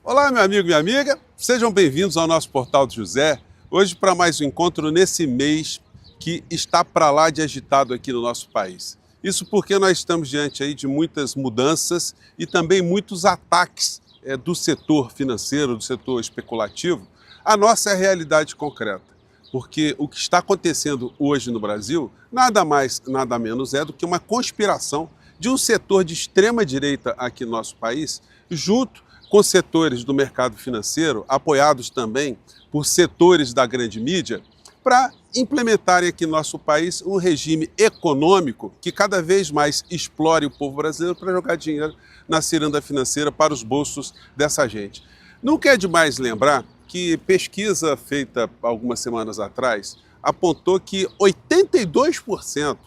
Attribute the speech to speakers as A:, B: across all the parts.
A: Olá, meu amigo e minha amiga, sejam bem-vindos ao nosso Portal do José. Hoje para mais um encontro nesse mês que está para lá de agitado aqui no nosso país. Isso porque nós estamos diante aí de muitas mudanças e também muitos ataques do setor financeiro, do setor especulativo, à nossa realidade concreta. Porque o que está acontecendo hoje no Brasil, nada mais, nada menos é do que uma conspiração de um setor de extrema-direita aqui no nosso país, junto com setores do mercado financeiro, apoiados também por setores da grande mídia, para implementarem aqui no nosso país um regime econômico que cada vez mais explore o povo brasileiro para jogar dinheiro na ciranda financeira para os bolsos dessa gente. Nunca é demais lembrar que pesquisa feita algumas semanas atrás apontou que 82%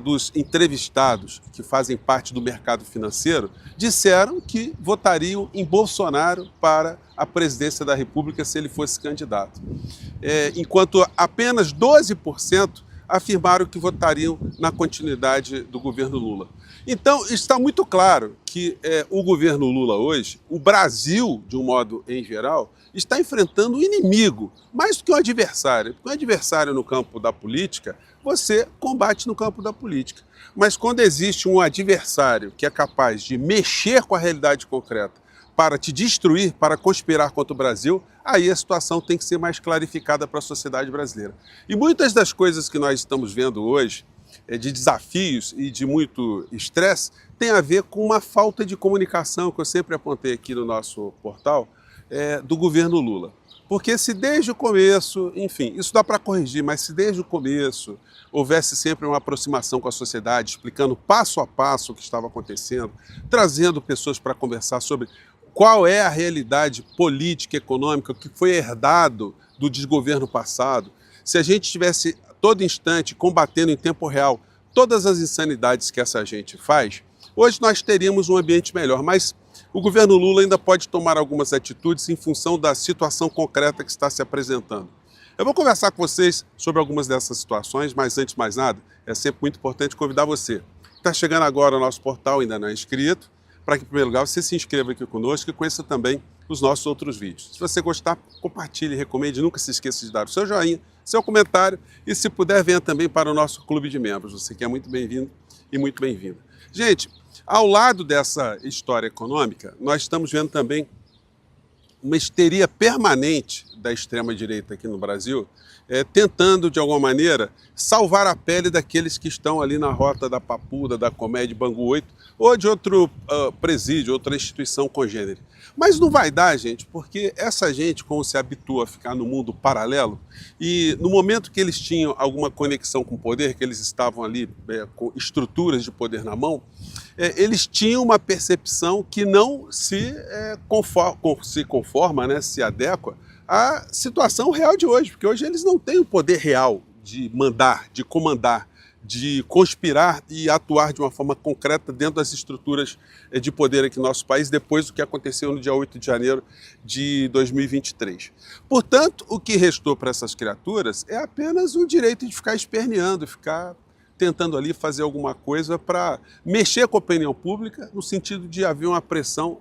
A: dos entrevistados que fazem parte do mercado financeiro disseram que votariam em Bolsonaro para a presidência da República se ele fosse candidato. Enquanto apenas 12% afirmaram que votariam na continuidade do governo Lula. Então, está muito claro que o governo Lula hoje, o Brasil, de um modo em geral, está enfrentando um inimigo, mais do que um adversário. Porque um adversário no campo da política, você combate no campo da política. Mas quando existe um adversário que é capaz de mexer com a realidade concreta para te destruir, para conspirar contra o Brasil, aí a situação tem que ser mais clarificada para a sociedade brasileira. E muitas das coisas que nós estamos vendo hoje, de desafios e de muito estresse, tem a ver com uma falta de comunicação, que eu sempre apontei aqui no nosso portal, do governo Lula. Porque se desde o começo, enfim, isso dá para corrigir, mas se desde o começo houvesse sempre uma aproximação com a sociedade, explicando passo a passo o que estava acontecendo, trazendo pessoas para conversar sobre qual é a realidade política e econômica que foi herdado do desgoverno passado, se a gente tivesse todo instante combatendo em tempo real todas as insanidades que essa gente faz, hoje nós teríamos um ambiente melhor. Mas o governo Lula ainda pode tomar algumas atitudes em função da situação concreta que está se apresentando. Eu vou conversar com vocês sobre algumas dessas situações, mas antes de mais nada, é sempre muito importante convidar você que está chegando agora ao nosso portal, ainda não é inscrito, para que, em primeiro lugar, você se inscreva aqui conosco e conheça também os nossos outros vídeos. Se você gostar, compartilhe, recomende, nunca se esqueça de dar o seu joinha, seu comentário e, se puder, venha também para o nosso clube de membros. Você que é muito bem-vindo e muito bem-vinda. Gente, ao lado dessa história econômica, nós estamos vendo também uma histeria permanente da extrema-direita aqui no Brasil, tentando, de alguma maneira, salvar a pele daqueles que estão ali na rota da Papuda, da Comédia Bangu 8, ou de outro presídio, outra instituição congênere. Mas não vai dar, gente, porque essa gente, como se habitua a ficar no mundo paralelo, e no momento que eles tinham alguma conexão com o poder, que eles estavam ali com estruturas de poder na mão, eles tinham uma percepção que não se conforma, né, se adequa à situação real de hoje, porque hoje eles não têm o poder real de mandar, de comandar, de conspirar e atuar de uma forma concreta dentro das estruturas de poder aqui no nosso país, depois do que aconteceu no dia 8 de janeiro de 2023. Portanto, o que restou para essas criaturas é apenas o direito de ficar esperneando, ficar tentando ali fazer alguma coisa para mexer com a opinião pública, no sentido de haver uma pressão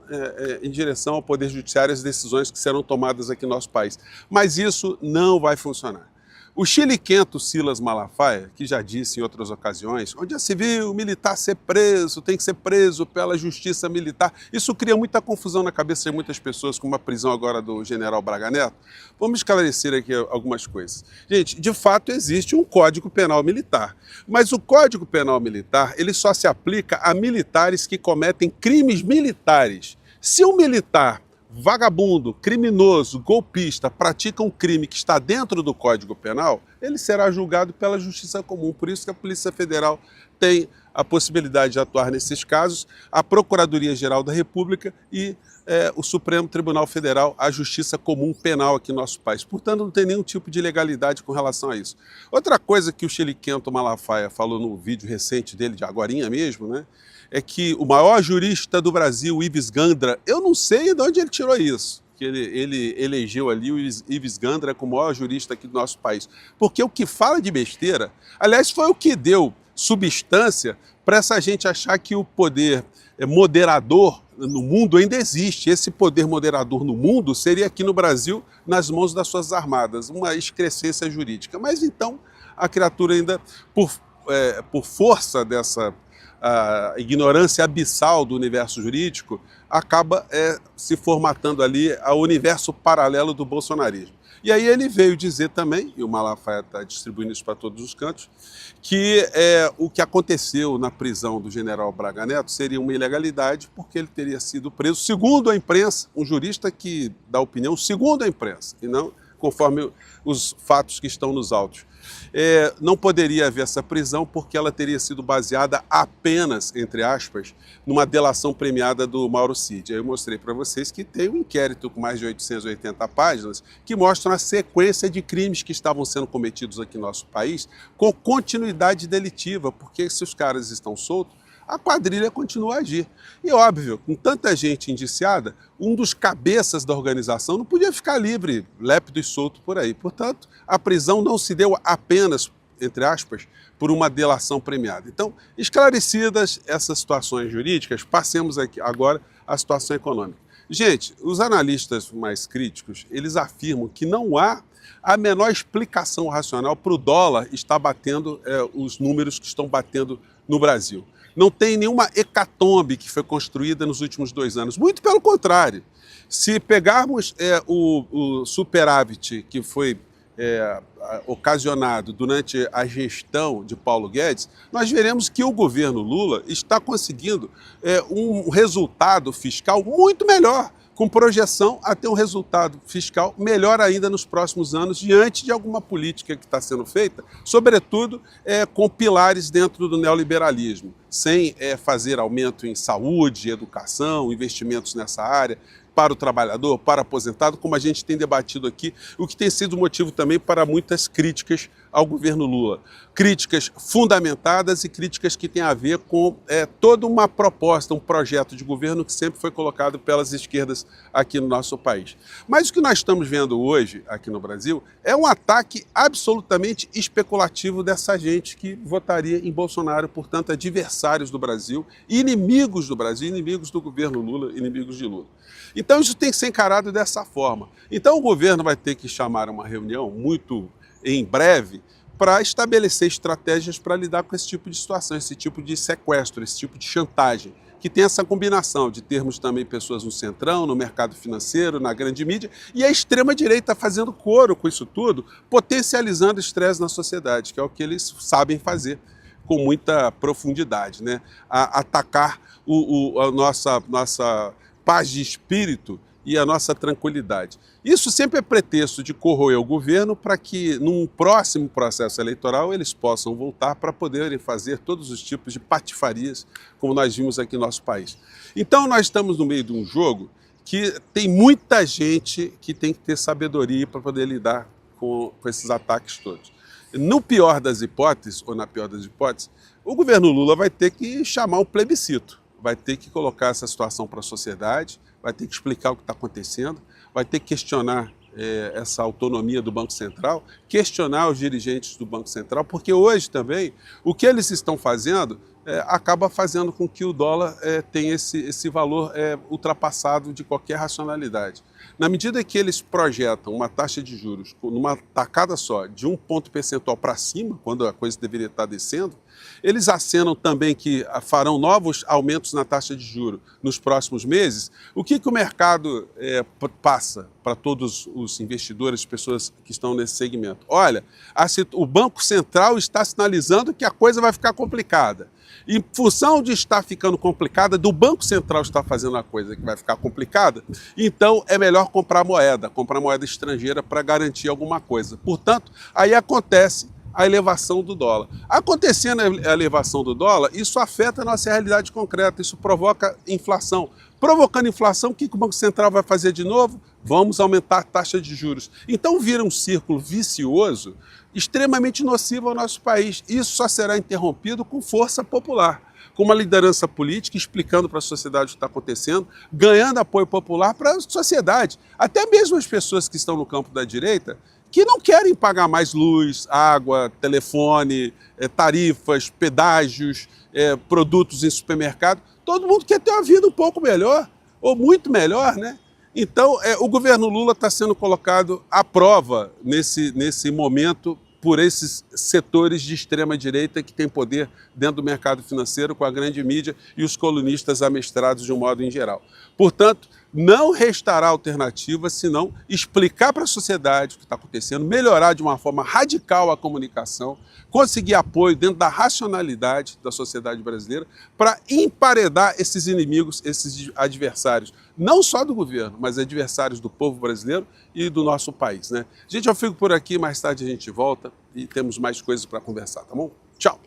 A: em direção ao Poder Judiciário e às decisões que serão tomadas aqui no nosso país. Mas isso não vai funcionar. O chiliquento Silas Malafaia, que já disse em outras ocasiões, onde já se viu o militar ser preso, tem que ser preso pela justiça militar, isso cria muita confusão na cabeça de muitas pessoas, como a prisão agora do general Braga Neto. Vamos esclarecer aqui algumas coisas. Gente, de fato existe um Código Penal Militar, mas o Código Penal Militar ele só se aplica a militares que cometem crimes militares. Se um militar vagabundo, criminoso, golpista, pratica um crime que está dentro do Código Penal, ele será julgado pela Justiça Comum. Por isso que a Polícia Federal tem a possibilidade de atuar nesses casos, a Procuradoria-Geral da República e o Supremo Tribunal Federal, a Justiça Comum Penal aqui no nosso país. Portanto, não tem nenhum tipo de legalidade com relação a isso. Outra coisa que o chiliquento Malafaia falou no vídeo recente dele, de agorinha mesmo, né? É que o maior jurista do Brasil, Ives Gandra, eu não sei de onde ele tirou isso, que ele elegeu ali o Ives Gandra como o maior jurista aqui do nosso país. Porque o que fala de besteira, aliás, foi o que deu substância para essa gente achar que o poder moderador no mundo ainda existe. Esse poder moderador no mundo seria aqui no Brasil, nas mãos das Forças Armadas, uma excrescência jurídica. Mas então a criatura ainda, por força dessa ignorância abissal do universo jurídico, acaba se formatando ali ao universo paralelo do bolsonarismo. E aí ele veio dizer também, e o Malafaia está distribuindo isso para todos os cantos, que o que aconteceu na prisão do general Braga Neto seria uma ilegalidade porque ele teria sido preso, segundo a imprensa, um jurista que dá opinião segundo a imprensa, e não conforme os fatos que estão nos autos. Não poderia haver essa prisão porque ela teria sido baseada apenas, entre aspas, numa delação premiada do Mauro Cid. Aí eu mostrei para vocês que tem um inquérito com mais de 880 páginas que mostram a sequência de crimes que estavam sendo cometidos aqui no nosso país com continuidade delitiva, porque se os caras estão soltos, a quadrilha continua a agir. E óbvio, com tanta gente indiciada, um dos cabeças da organização não podia ficar livre, lépido e solto por aí. Portanto, a prisão não se deu apenas, entre aspas, por uma delação premiada. Então, esclarecidas essas situações jurídicas, passemos aqui agora à situação econômica. Gente, os analistas mais críticos, eles afirmam que não há a menor explicação racional para o dólar estar batendo os números que estão batendo no Brasil. Não tem nenhuma hecatombe que foi construída nos últimos 2 anos. Muito pelo contrário. Se pegarmos o superávit que foi ocasionado durante a gestão de Paulo Guedes, nós veremos que o governo Lula está conseguindo um resultado fiscal muito melhor, com projeção a ter um resultado fiscal melhor ainda nos próximos anos, diante de alguma política que está sendo feita, sobretudo com pilares dentro do neoliberalismo, sem fazer aumento em saúde, educação, investimentos nessa área, para o trabalhador, para o aposentado, como a gente tem debatido aqui, o que tem sido motivo também para muitas críticas ao governo Lula. Críticas fundamentadas e críticas que têm a ver com toda uma proposta, um projeto de governo que sempre foi colocado pelas esquerdas aqui no nosso país. Mas o que nós estamos vendo hoje aqui no Brasil é um ataque absolutamente especulativo dessa gente que votaria em Bolsonaro, portanto, adversários do Brasil, inimigos do Brasil, inimigos do governo Lula, inimigos de Lula. Então isso tem que ser encarado dessa forma. Então o governo vai ter que chamar uma reunião muito em breve para estabelecer estratégias para lidar com esse tipo de situação, esse tipo de sequestro, esse tipo de chantagem, que tem essa combinação de termos também pessoas no centrão, no mercado financeiro, na grande mídia, e a extrema-direita fazendo coro com isso tudo, potencializando o estresse na sociedade, que é o que eles sabem fazer com muita profundidade, né? Atacar a nossa paz de espírito e a nossa tranquilidade. Isso sempre é pretexto de corroer o governo para que, num próximo processo eleitoral, eles possam voltar para poderem fazer todos os tipos de patifarias, como nós vimos aqui no nosso país. Então, nós estamos no meio de um jogo que tem muita gente que tem que ter sabedoria para poder lidar com esses ataques todos. No pior das hipóteses, ou na pior das hipóteses, o governo Lula vai ter que chamar um plebiscito, vai ter que colocar essa situação para a sociedade, vai ter que explicar o que está acontecendo, vai ter que questionar essa autonomia do Banco Central, questionar os dirigentes do Banco Central, porque hoje também o que eles estão fazendo acaba fazendo com que o dólar tenha esse valor ultrapassado de qualquer racionalidade. Na medida que eles projetam uma taxa de juros numa tacada só, de 1 ponto percentual para cima, quando a coisa deveria estar descendo, eles acenam também que farão novos aumentos na taxa de juros nos próximos meses. O que o mercado passa para todos os investidores, pessoas que estão nesse segmento? Olha, o Banco Central está sinalizando que a coisa vai ficar complicada. Em função de estar ficando complicada, do Banco Central estar fazendo a coisa que vai ficar complicada, então é melhor comprar moeda estrangeira para garantir alguma coisa. Portanto, aí acontece a elevação do dólar. Acontecendo a elevação do dólar, isso afeta a nossa realidade concreta, isso provoca inflação. Provocando inflação, o que o Banco Central vai fazer de novo? Vamos aumentar a taxa de juros. Então vira um círculo vicioso extremamente nocivo ao nosso país. Isso só será interrompido com força popular, com uma liderança política explicando para a sociedade o que está acontecendo, ganhando apoio popular para a sociedade. Até mesmo as pessoas que estão no campo da direita, que não querem pagar mais luz, água, telefone, tarifas, pedágios, produtos em supermercado, Todo mundo quer ter uma vida um pouco melhor, ou muito melhor, né? Então, o governo Lula está sendo colocado à prova nesse momento por esses setores de extrema-direita que têm poder dentro do mercado financeiro com a grande mídia e os colunistas amestrados de um modo em geral. Portanto, não restará alternativa senão explicar para a sociedade o que está acontecendo, melhorar de uma forma radical a comunicação, conseguir apoio dentro da racionalidade da sociedade brasileira para emparedar esses inimigos, esses adversários, não só do governo, mas adversários do povo brasileiro e do nosso país, né? Gente, eu fico por aqui, mais tarde a gente volta e temos mais coisas para conversar, tá bom? Tchau!